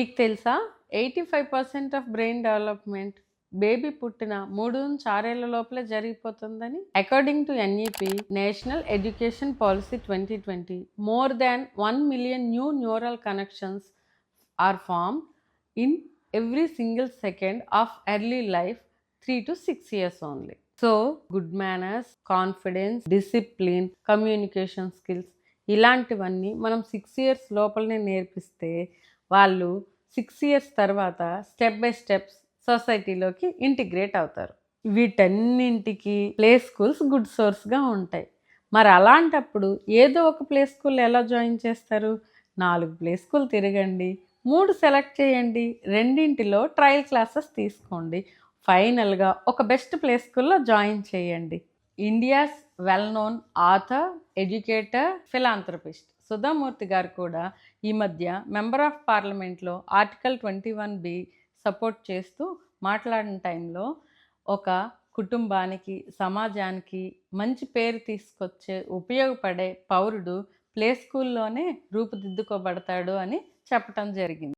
మీకు తెలుసా 85% of brain development baby పుట్టిన 3-6 ఏళ్ల లోపలే జరిగిపోతుందని according to NEP national education policy 2020 more than 1 million new neural connections are form in every single second of early life 3 to 6 years only. So good manners, confidence, discipline, communication skills ఇలాంటివన్నీ మనం 6 years లోపలనే నేర్పిస్తే వాళ్ళు 6 years తర్వాత step by steps సొసైటీలోకి integrate అవుతారు. వీటన్నింటికి play schools good సోర్స్గా ఉంటాయి. మరి అలాంటప్పుడు ఏదో ఒక ప్లే స్కూల్ ఎలా జాయిన్ చేస్తారు? 4 ప్లే స్కూల్ తిరగండి, 3 సెలెక్ట్ చేయండి, రెండింటిలో ట్రయల్ క్లాసెస్ తీసుకోండి, ఫైనల్గా ఒక బెస్ట్ ప్లే స్కూల్లో జాయిన్ చేయండి. India's well known author, educator, philanthropist Sudha Murty గారు కూడా ఈ మధ్య మెంబర్ ఆఫ్ పార్లమెంట్లో ఆర్టికల్ 21B సపోర్ట్ చేస్తూ మాట్లాడిన టైంలో ఒక కుటుంబానికి, సమాజానికి మంచి పేరు తీసుకొచ్చే ఉపయోగపడే పౌరుడు ప్లే స్కూల్లోనే రూపుదిద్దుకోబడతాడు అని చెప్పటం జరిగింది.